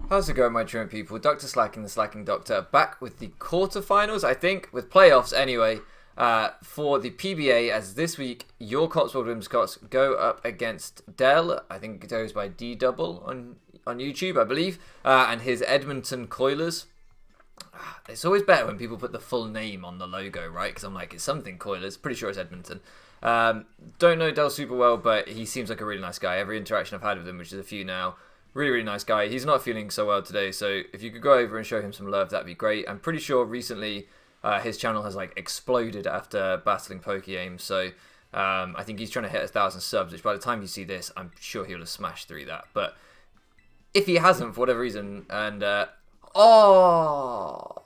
How's it going, my truant people? Dr. Slacking, the Slacking Doctor, back with the quarterfinals, I think, with playoffs anyway, for the PBA, as this week, your Cotswold Women's Cots go up against Dell, I think it goes by D-Double on YouTube, I believe, and his Edmonton Coilers. It's always better when people put the full name on the logo, right? Because I'm like, it's something Coilers, pretty sure it's Edmonton. Don't know Dell super well, but he seems like a really nice guy. Every interaction I've had with him, which is a few now, really, really nice guy. He's not feeling so well today, so if you could go over and show him some love, that'd be great. I'm pretty sure recently his channel has like exploded after battling PokeAim, so I think he's trying to hit 1,000 subs, which by the time you see this, I'm sure he'll have smashed through that. But if he hasn't, for whatever reason, and oh.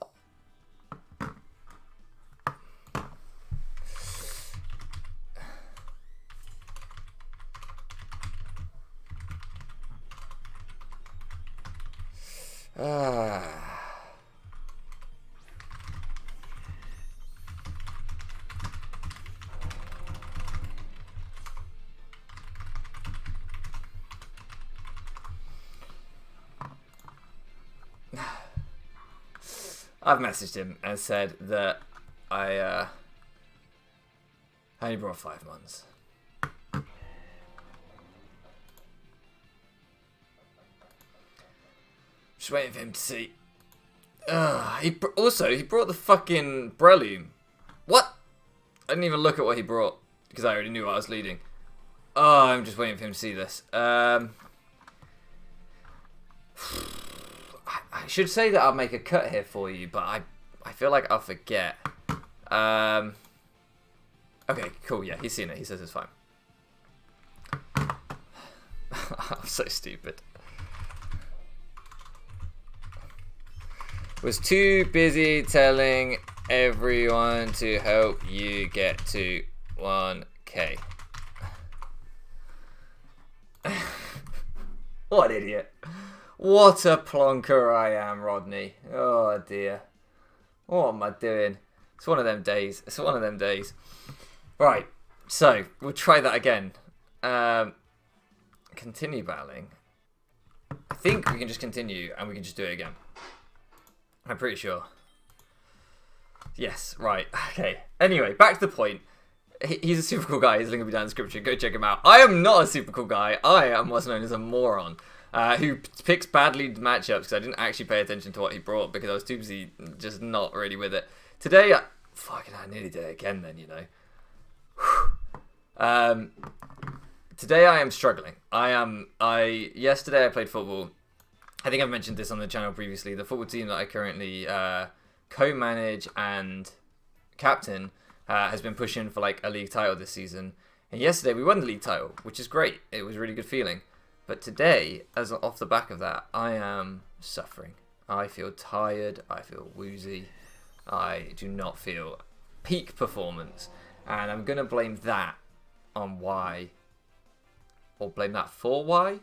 I've messaged him and said that I only brought 5 months. Just waiting for him to see. He brought the fucking Breloom. What? I didn't even look at what he brought because I already knew what I was leading. Oh, I'm just waiting for him to see this. I should say that I'll make a cut here for you, but I feel like I'll forget. Okay, cool. Yeah, he's seen it. He says it's fine. I'm so stupid. Was too busy telling everyone to help you get to 1K. What an idiot. What a plonker I am, Rodney. Oh dear. What am I doing? It's one of them days. It's one of them days. Right, so we'll try that again. Continue battling. I think we can just continue and we can just do it again. I'm pretty sure. Yes, right. Okay. Anyway, back to the point. He's a super cool guy. His link will be down in the description. Go check him out. I am not a super cool guy. I am what's known as a moron who picks badly matchups because I didn't actually pay attention to what he brought because I was too busy just not really with it. Today, I nearly did it again then, you know. Today I am struggling. Yesterday I played football. I think I've mentioned this on the channel previously. The football team that I currently co-manage and captain has been pushing for like a league title this season. And yesterday we won the league title, which is great. It was a really good feeling. But today, as off the back of that, I am suffering. I feel tired. I feel woozy. I do not feel peak performance. And I'm going to blame that on why. Or blame that for why?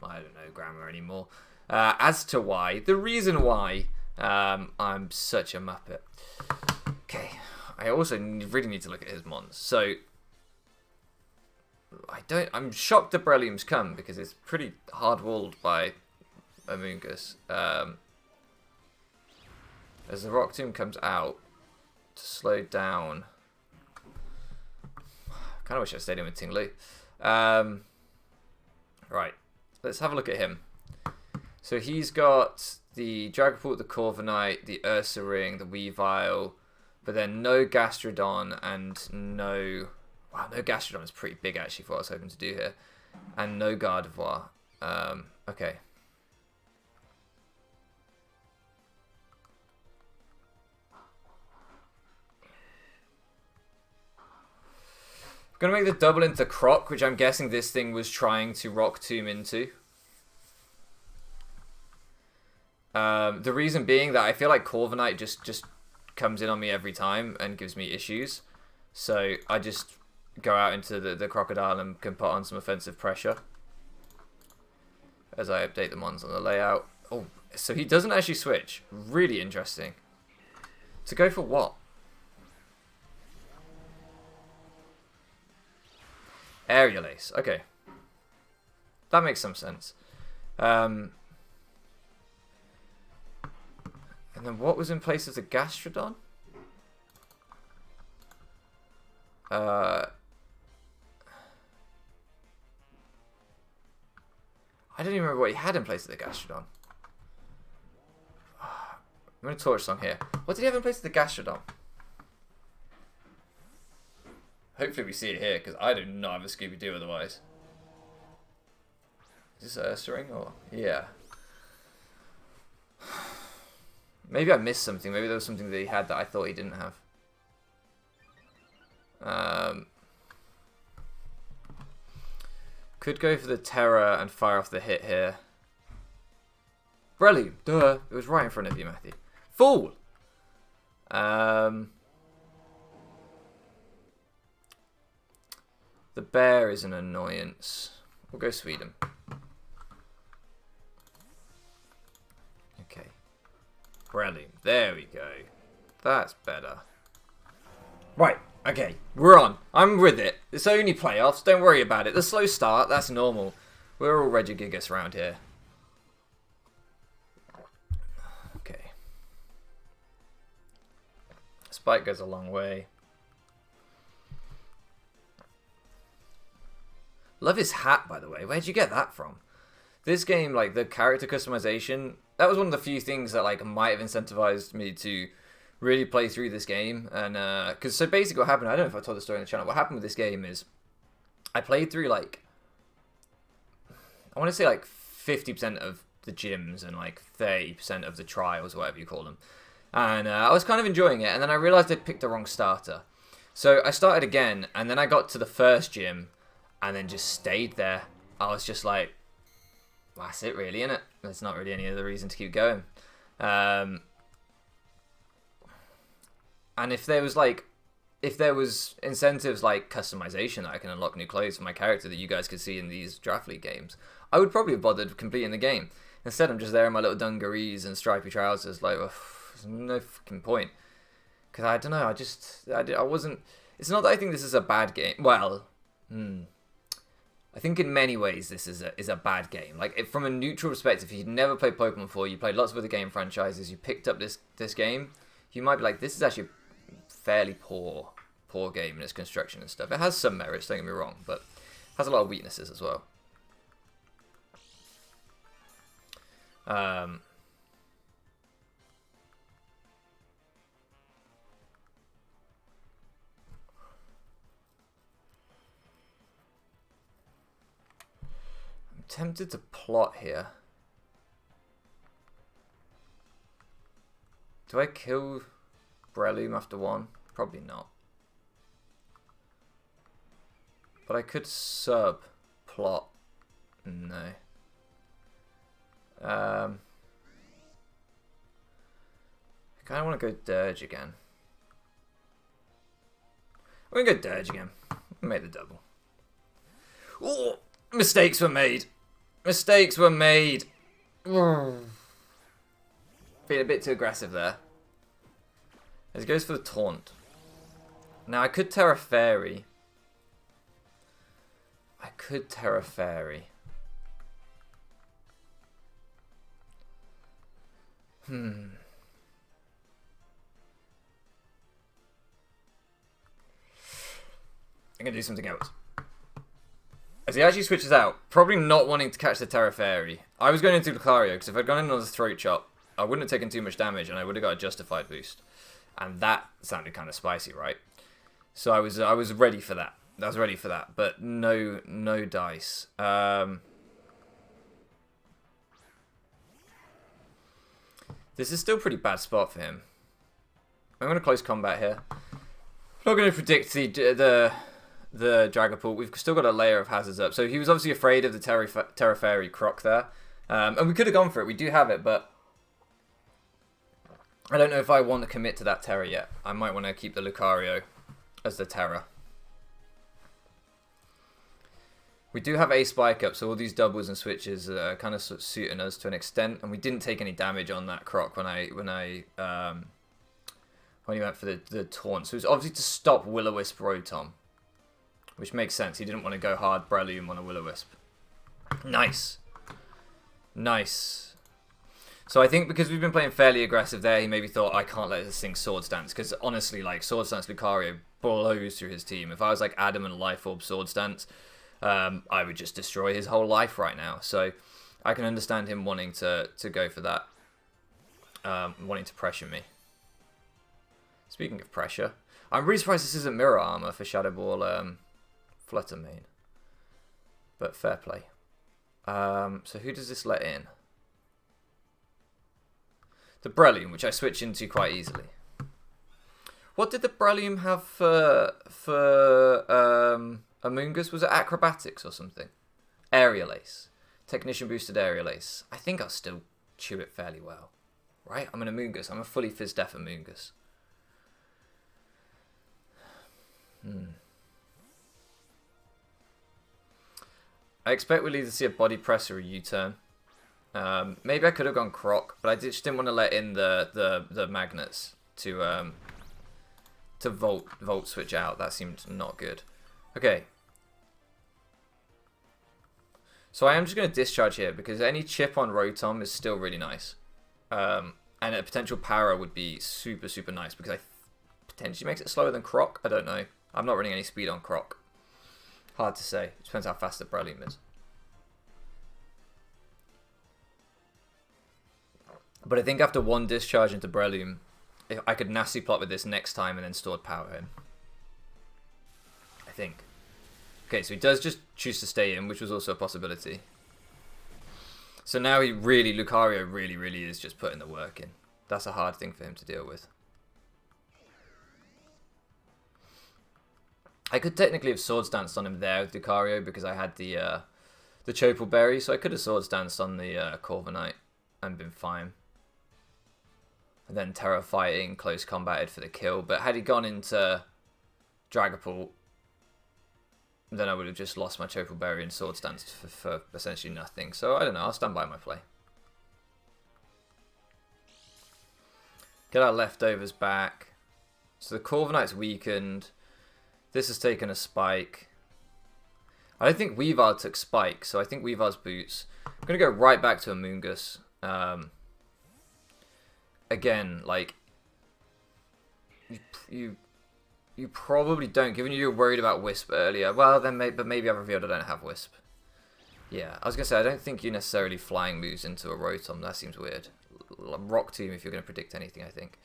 I don't know grammar anymore. As to why, the reason why I'm such a muppet. Okay, I also really need to look at his mons. So I'm shocked that Breloom's come because it's pretty hard walled by Amoongus. As the Rock Tomb comes out to slow down. I kind of wish I stayed in with Ting Lu. Right, let's have a look at him. So he's got the Dragapult, the Corviknight, the Ursaring, the Weavile, but then no Gastrodon and no... Wow, no Gastrodon is pretty big actually for what I was hoping to do here. And no Gardevoir. Okay. I'm going to make the double into Croc, which I'm guessing this thing was trying to Rock Tomb into. The reason being that I feel like Corviknight just comes in on me every time and gives me issues. So I just go out into the Crocodile and can put on some offensive pressure. As I update the mons on the layout. Oh, so he doesn't actually switch. Really interesting. To go for what? Aerial Ace. Okay. That makes some sense. And then what was in place of the Gastrodon? I don't even remember what he had in place of the Gastrodon. I'm going to torch song here. What did he have in place of the Gastrodon? Hopefully we see it here, because I do not have a Scooby-Doo otherwise. Is this Ursaring or... Yeah. Maybe I missed something. Maybe there was something that he had that I thought he didn't have. Could go for the Terror and fire off the hit here. Breloom, duh. It was right in front of you, Matthew. Fool! The bear is an annoyance. We'll go Sweden. Okay. Breloom. There we go. That's better. Right. Okay. We're on. I'm with it. It's only playoffs. Don't worry about it. The slow start, that's normal. We're all Regigigas around here. Okay. Spike goes a long way. Love his hat, by the way. Where'd you get that from? This game, like, the character customization, that was one of the few things that, like, might have incentivized me to really play through this game. And, because, so basically what happened, I don't know if I told the story on the channel, what happened with this game is, I played through, like, I want to say, like, 50% of the gyms and, like, 30% of the trials, whatever you call them. And I was kind of enjoying it, and then I realized I'd picked the wrong starter. So I started again, and then I got to the first gym, and then just stayed there. I was just like, that's it really, innit? There's not really any other reason to keep going. And if there was incentives like customization that I can unlock new clothes for my character that you guys could see in these Draft League games, I would probably have bothered completing the game. Instead, I'm just there in my little dungarees and stripy trousers, like, well, there's no fucking point. Because I don't know, I wasn't, it's not that I think this is a bad game. Well, I think in many ways this is a bad game. Like, from a neutral perspective, if you'd never played Pokemon before, you played lots of other game franchises, you picked up this game, you might be like, this is actually a fairly poor game in its construction and stuff. It has some merits, don't get me wrong, but it has a lot of weaknesses as well. I'm tempted to plot here. Do I kill Breloom after one? Probably not. But I could sub-plot. No. I kind of want to go Dirge again. I'm going to go Dirge again. Make the double. Oh, mistakes were made. Mistakes were made. Being a bit too aggressive there. As he goes for the taunt. Now I could Terra Fairy. I I'm going to do something else. As he actually switches out, probably not wanting to catch the Terra Fairy. I was going into Lucario, because if I'd gone in on the Throat Chop, I wouldn't have taken too much damage, and I would have got a justified boost. And that sounded kind of spicy, right? So I was ready for that. I was ready for that, but no dice. This is still a pretty bad spot for him. I'm going to close combat here. I'm not going to predict the Dragapult. We've still got a layer of hazards up. So he was obviously afraid of the Terra Fairy Croc there. And we could have gone for it. We do have it, but I don't know if I want to commit to that Terra yet. I might want to keep the Lucario as the Terra. We do have a spike up, so all these doubles and switches are kind of suiting us to an extent, and we didn't take any damage on that Croc when he went for the taunt. So it was obviously to stop Will-O-Wisp Rotom, which makes sense. He didn't want to go hard Breloom on a Will-O-Wisp. Nice. So I think because we've been playing fairly aggressive there, he maybe thought, I can't let this thing Swords Dance. Because honestly, like, Swords Dance Lucario blows through his team. If I was like Adam and Life Orb Swords Dance, I would just destroy his whole life right now. So I can understand him wanting to go for that. Wanting to pressure me. Speaking of pressure, I'm really surprised this isn't Mirror Armor for Shadow Ball Flutter Main. But fair play. So who does this let in? The Breloom, which I switch into quite easily. What did the Breloom have for Amoongus? Was it Acrobatics or something? Aerial Ace. Technician boosted Aerial Ace. I think I'll still chew it fairly well. Right? I'm an Amoongus. I'm a fully Fizz Def Amoongus. I expect we'll either see a Body Press or a U-turn. Maybe I could have gone Croc, but I just didn't want to let in the magnets to Volt switch out. That seemed not good. Okay. So I am just going to discharge here because any chip on Rotom is still really nice. And a potential Para would be super, super nice because I potentially makes it slower than Croc. I don't know. I'm not running any speed on Croc. Hard to say. It depends how fast the Breloom is. But I think after one discharge into Breloom, I could nasty plot with this next time and then stored power him. I think. Okay, so he does just choose to stay in, which was also a possibility. So now Lucario really is just putting the work in. That's a hard thing for him to deal with. I could technically have Swords Danced on him there with Lucario because I had the Chopal Berry, so I could have Swords Danced on the Corviknight and been fine. And then Terra Fighting, close combated for the kill. But had he gone into Dragapult, then I would have just lost my Chopal Berry and Swords Danced for essentially nothing. So I don't know, I'll stand by my play. Get our leftovers back. So the Corviknight's weakened. This has taken a spike. I don't think Weavile took spike, so I think Weavile's boots. I'm going to go right back to Amoongus. Again, like, you probably don't, given you were worried about Wisp earlier. Well, then but maybe I've revealed I don't have Wisp. Yeah, I was going to say, I don't think you necessarily flying moves into a Rotom. That seems weird. Rock Tomb if you're going to predict anything, I think.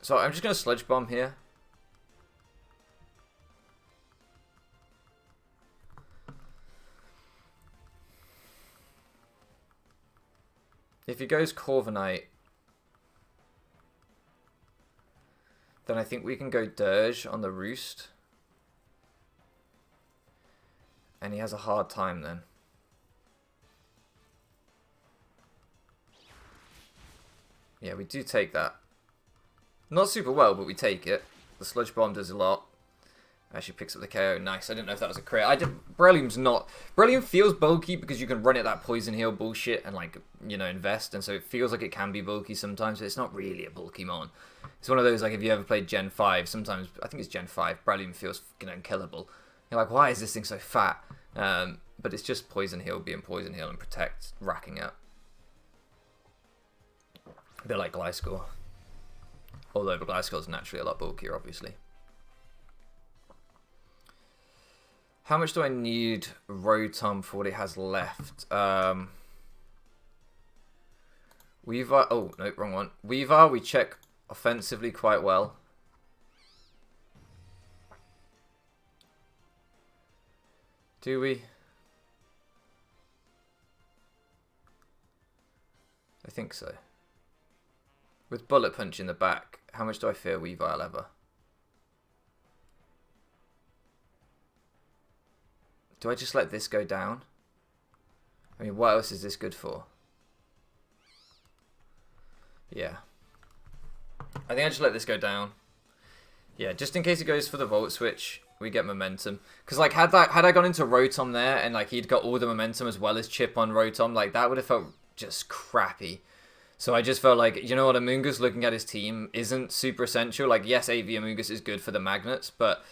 So I'm just going to Sludge Bomb here. If he goes Corviknight, then I think we can go Dirge on the Roost. And he has a hard time then. Yeah, we do take that. Not super well, but we take it. The Sludge Bomb does a lot. Actually picks up the KO. Nice. I didn't know if that was a crit. Breloom's not. Breloom feels bulky because you can run it that Poison Heal bullshit and, like, you know, invest. And so it feels like it can be bulky sometimes, but it's not really a bulky mon. It's one of those, like, if you ever played Gen 5, sometimes, I think it's Gen 5, Breloom feels fucking unkillable. You're like, why is this thing so fat? But it's just Poison Heal being Poison Heal and Protect racking up. A bit like Gliscor. Although the Gliscor is naturally a lot bulkier, obviously. How much do I need Rotom for what it has left? Weavile. Oh, no, wrong one. Weavile, we check offensively quite well. Do we? I think so. With Bullet Punch in the back, how much do I fear Weavile ever? Do I just let this go down? I mean, what else is this good for? Yeah. I think I just let this go down. Yeah, just in case it goes for the Volt Switch, we get momentum. Because, like, had I gone into Rotom there and, like, he'd got all the momentum as well as Chip on Rotom, like, that would have felt just crappy. So I just felt like, you know what, Amoongus looking at his team isn't super essential. Like, yes, AV Amoongus is good for the magnets, but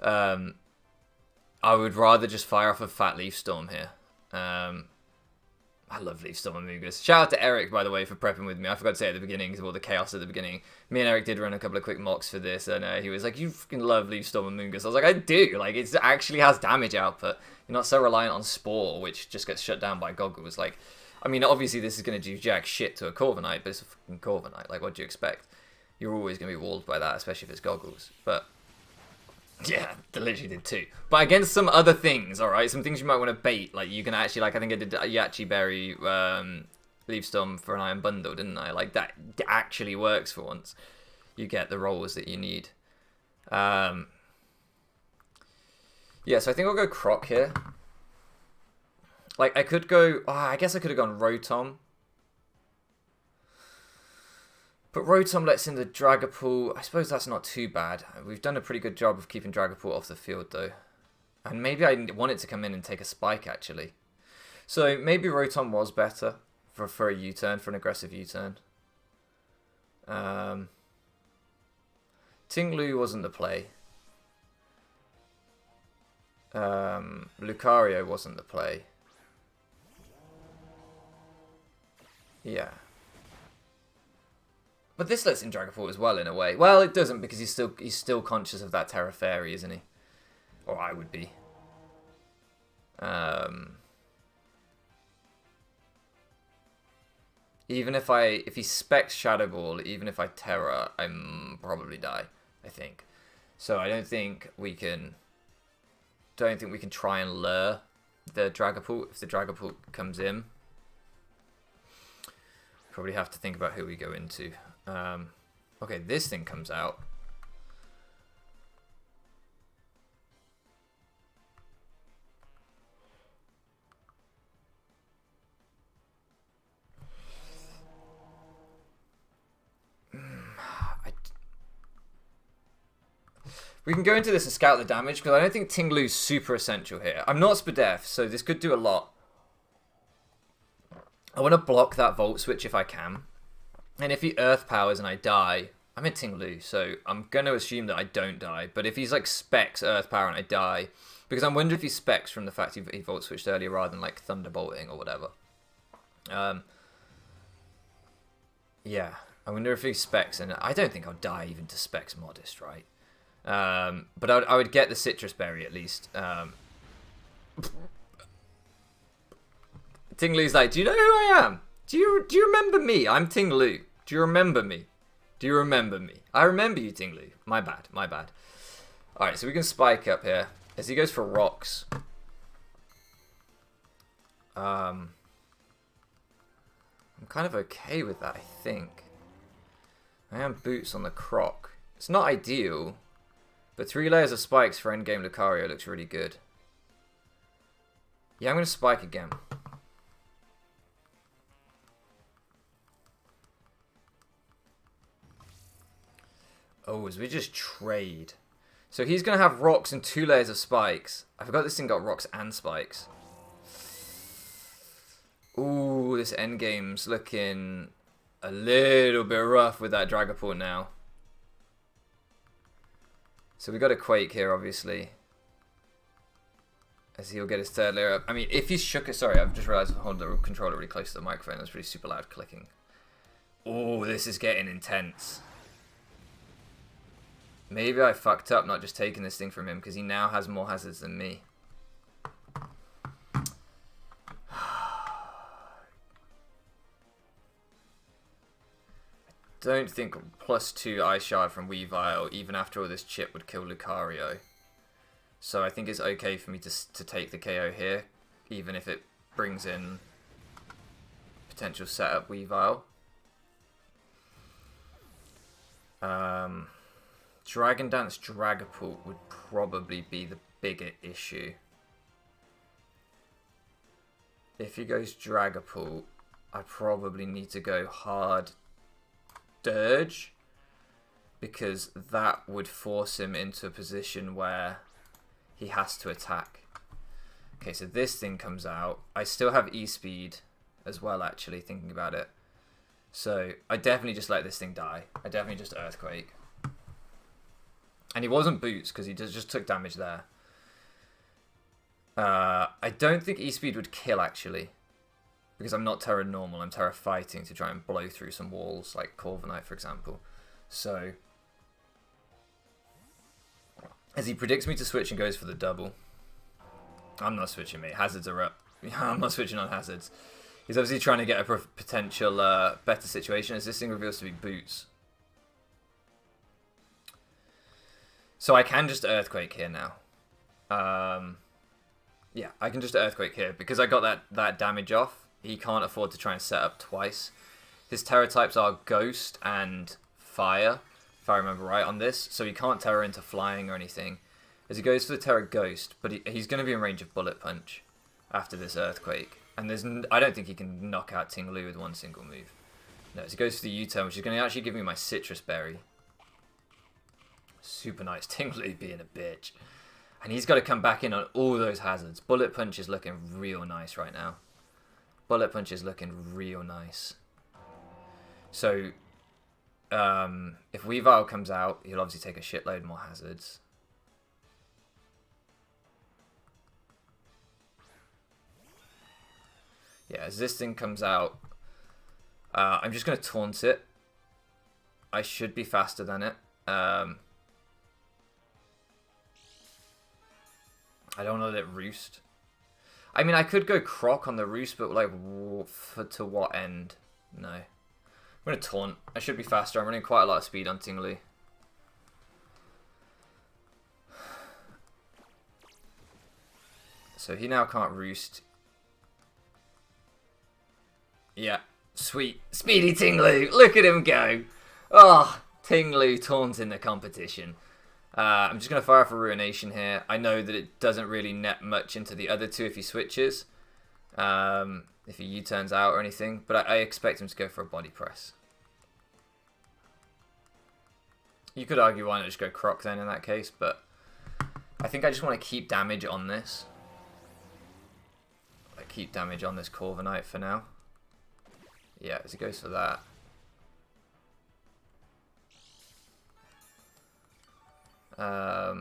I would rather just fire off a Fat Leaf Storm here. I love Leaf Storm and Moogus. Shout out to Eric, by the way, for prepping with me. I forgot to say at the beginning, because of all the chaos at the beginning. Me and Eric did run a couple of quick mocks for this, and he was like, you fucking love Leaf Storm and Moogus. I was like, I do. Like, it actually has damage output. You're not so reliant on Spore, which just gets shut down by Goggles. Like, I mean, obviously this is going to do jack shit to a Corviknight, but it's a fucking Corviknight. Like, what do you expect? You're always going to be walled by that, especially if it's Goggles. But yeah, they literally did too. But against some other things, alright? Some things you might want to bait. Like, you can actually, like, I think I did Yachi Berry Leaf Storm for an Iron Bundle, didn't I? Like, that actually works for once. You get the rolls that you need. Yeah, so I think I'll go Croc here. Like, I could go... Oh, I guess I could have gone Rotom. But Rotom lets in the Dragapult. I suppose that's not too bad. We've done a pretty good job of keeping Dragapult off the field, though. And maybe I want it to come in and take a Spike, actually. So maybe Rotom was better for a U-turn, for an aggressive U-turn. Tinglu wasn't the play. Lucario wasn't the play. Yeah. But this lets in Dragapult as well, in a way. Well, it doesn't, because he's still conscious of that Terra Fairy, isn't he? Or I would be. Even if he specs Shadow Ball, even if I Terra, I'm probably die, I think. So I don't think we can try and lure the Dragapult if the Dragapult comes in. Probably have to think about who we go into. Okay, this thing comes out. We can go into this and scout the damage, because I don't think Tinglu's super essential here. I'm not Spadef, so this could do a lot. I want to block that Volt Switch if I can. And if he Earth Powers and I die, I'm in Tinglu, so I'm going to assume that I don't die. But if he's like Specs Earth Power and I die, because I'm wondering if he Specs from the fact he Volt Switched earlier rather than like Thunderbolting or whatever. Yeah, I wonder if he Specs, and I don't think I'll die even to Specs Modest, right? But I would get the Citrus Berry at least. Tinglu's like, do you know who I am? Do you remember me? I'm Tinglu. Do you remember me? Do you remember me? I remember you, Tinglu. My bad, my bad. Alright, so we can spike up here. As he goes for rocks. I'm kind of okay with that, I think. I am boots on the Croc. It's not ideal, but 3 layers of spikes for endgame Lucario looks really good. Yeah, I'm going to spike again. Oh, as we just trade. So he's going to have rocks and 2 layers of spikes. I forgot this thing got rocks and spikes. Ooh, this endgame's looking a little bit rough with that Dragapult now. So we got a Quake here, obviously. As he'll get his 3rd layer up. I mean, if he's shook it... Sorry, I've just realised I hold the controller really close to the microphone. That's really super loud clicking. Oh, this is getting intense. Maybe I fucked up not just taking this thing from him, because he now has more hazards than me. Don't think +2 Ice Shard from Weavile, even after all this chip, would kill Lucario. So I think it's okay for me to take the KO here, even if it brings in potential setup Weavile. Dragon Dance Dragapult would probably be the bigger issue. If he goes Dragapult, I probably need to go hard Dirge, because that would force him into a position where he has to attack. Okay, so this thing comes out. I still have E-Speed as well, actually, thinking about it. So I definitely just let this thing die. I definitely just Earthquake. And he wasn't boots because he just took damage there. I don't think E-Speed would kill, actually. Because I'm not Terra normal, I'm Terra fighting to try and blow through some walls, like Corviknight, for example. So, as he predicts me to switch and goes for the double, I'm not switching, mate. Hazards are up. I'm not switching on hazards. He's obviously trying to get a potential better situation as this thing reveals to be boots. So I can just Earthquake here now. Yeah, I can just Earthquake here because I got that damage off. He can't afford to try and set up twice. His Terra types are Ghost and Fire, if I remember right on this. So he can't Terra into flying or anything. As he goes for the Terra Ghost, but he's going to be in range of Bullet Punch after this Earthquake. And I don't think he can knock out Ting Lu with one single move. No, as he goes for the U-turn, which is going to actually give me my Citrus Berry. Super nice. Ting Lu being a bitch. And he's got to come back in on all those hazards. Bullet Punch is looking real nice right now. Bullet Punch is looking real nice. So, if Weavile comes out, he'll obviously take a shitload more hazards. Yeah, as this thing comes out, I'm just going to taunt it. I should be faster than it. I don't want to let it roost. I mean, I could go Croc on the roost, but like, to what end? No. I'm going to taunt. I should be faster. I'm running quite a lot of speed on Ting Lu. So he now can't roost. Yeah, sweet. Speedy Ting Lu. Look at him go. Oh, Ting Lu taunting the competition. I'm just going to fire for Ruination here. I know that it doesn't really net much into the other two if he switches. If he U-turns out or anything. But I expect him to go for a Body Press. You could argue why not just go Croc then in that case. But I think I just want to keep damage on this. Like, keep damage on this Corviknight for now. Yeah, as he goes for that. I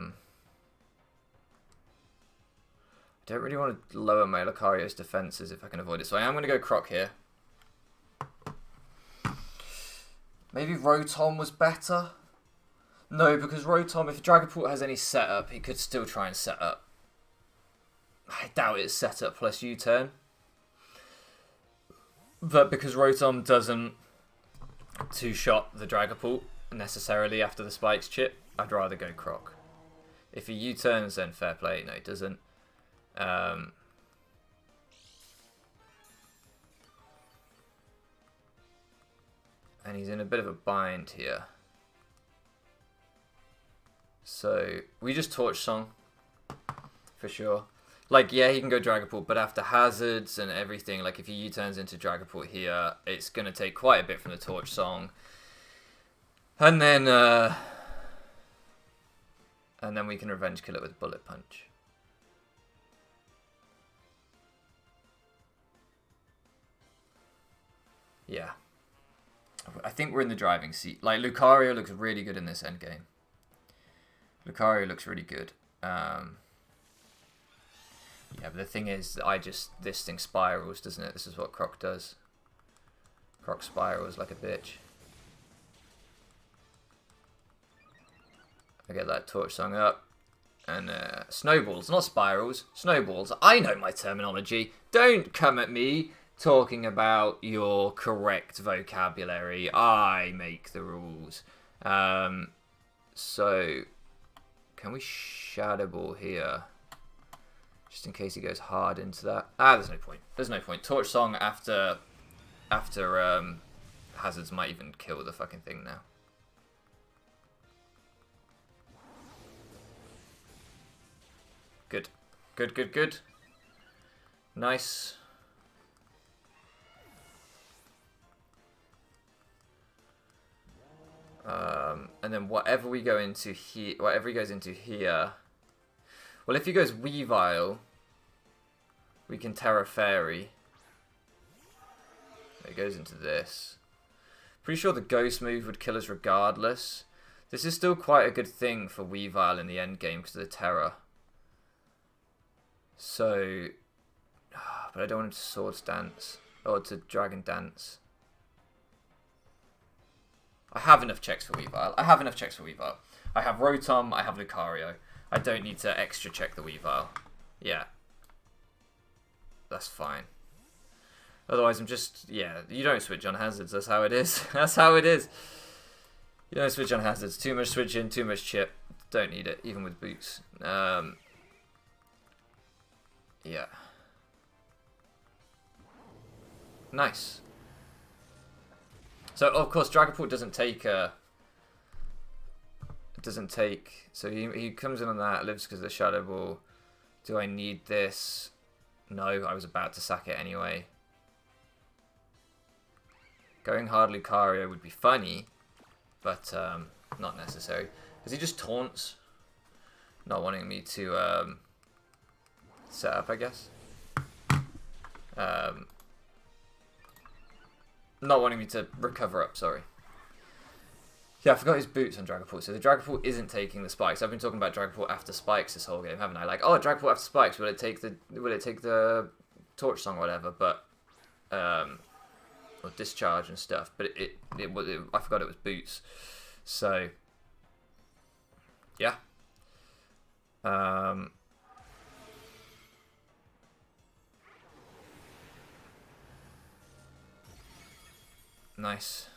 don't really want to lower my Lucario's defenses if I can avoid it. So I am going to go Croc here. Maybe Rotom was better? No, because Rotom, if Dragapult has any setup, he could still try and set up. I doubt it's setup plus U-turn. But because Rotom doesn't two-shot the Dragapult necessarily after the Spikes chip, I'd rather go Croc. If he U-turns, then fair play. No, he doesn't. And he's in a bit of a bind here. So, we just Torch Song. For sure. Like, yeah, he can go Dragapult, but after hazards and everything, like if he U-turns into Dragapult here, it's going to take quite a bit from the Torch Song. And then we can Revenge Kill it with Bullet Punch. Yeah. I think we're in the driving seat. Like, Lucario looks really good in this endgame. Lucario looks really good. Yeah, but the thing is, this thing spirals, doesn't it? This is what Croc does. Croc spirals like a bitch. I get that Torch Song up. And snowballs, not spirals, snowballs. I know my terminology. Don't come at me talking about your correct vocabulary. I make the rules. So, can we Shadow Ball here? Just in case he goes hard into that. There's no point. There's no point. Torch Song after hazards might even kill the fucking thing now. Good. Good, good, good. Nice. And then whatever we go into here, whatever he goes into here. Well, if he goes Weavile, we can Terra Fairy. It goes into this. Pretty sure the Ghost move would kill us regardless. This is still quite a good thing for Weavile in the end game because of the Terror. So, but I don't want him to Swords Dance or to Dragon Dance. I have enough checks for Weavile. I have Rotom, I have Lucario. I don't need to extra check the Weavile. Yeah. That's fine. Otherwise, I'm just... Yeah, you don't switch on hazards. That's how it is. That's how it is. You don't switch on hazards. Too much switch in, too much chip. Don't need it, even with boots. Yeah. Nice. So, of course, Dragapult doesn't take... So he comes in on that, lives because of the Shadow Ball. Do I need this? No, I was about to sack it anyway. Going hard Lucario would be funny, but not necessary. Because he just taunts. Not wanting me to set up, I guess. Not wanting me to recover up, sorry. Yeah, I forgot his boots on Dragapult. So the Dragapult isn't taking the spikes. I've been talking about Dragapult after spikes this whole game, haven't I? Like, oh, Dragapult after spikes. Will it take the Torch Song or whatever? But or discharge and stuff. But I forgot it was boots. So yeah. Nice.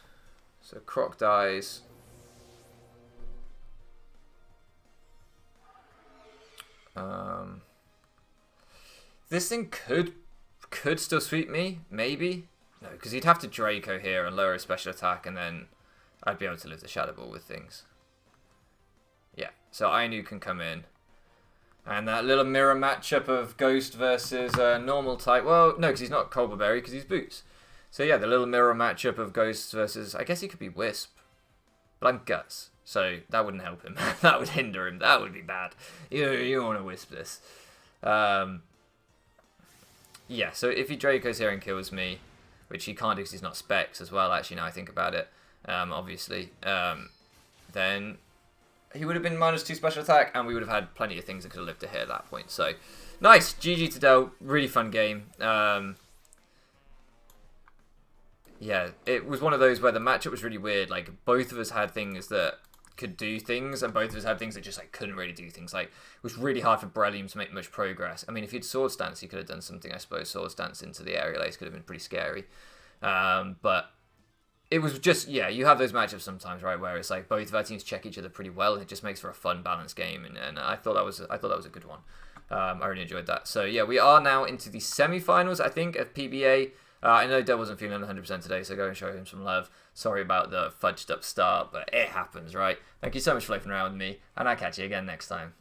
So Croc dies. This thing could still sweep me, maybe. No, because he'd have to Draco here and lower his special attack, and then I'd be able to live the Shadow Ball with things. Yeah, so Ainu can come in. And that little mirror matchup of Ghost versus normal type. Well, no, because he's not Colbur Berry, because he's Boots. So yeah, the little mirror matchup of Ghost versus... I guess he could be Wisp. But I'm Guts, so that wouldn't help him. That would hinder him. That would be bad. You don't want to Wisp this. Yeah, so if he Dracos here and kills me, which he can't do because he's not Specs as well, actually, now I think about it, obviously, then he would have been -2 special attack, and we would have had plenty of things that could have lived to hit at that point. So, nice! GG to Del. Really fun game. Yeah, it was one of those where the matchup was really weird. Like, both of us had things that could do things, and both of us had things that just like couldn't really do things. Like, it was really hard for Breloom to make much progress. I mean, if he'd Swords Dance, he could have done something, I suppose. Swords Dance into the Aerial Ace could have been pretty scary. But it was just, yeah, you have those matchups sometimes, right, where it's like both of our teams check each other pretty well, and it just makes for a fun, balanced game. And I thought that was a good one. I really enjoyed that. So yeah, we are now into the semi-finals, I think, of PBA. I know Del wasn't feeling 100% today, so go and show him some love. Sorry about the fudged up start, but it happens, right? Thank you so much for loafing around with me, and I'll catch you again next time.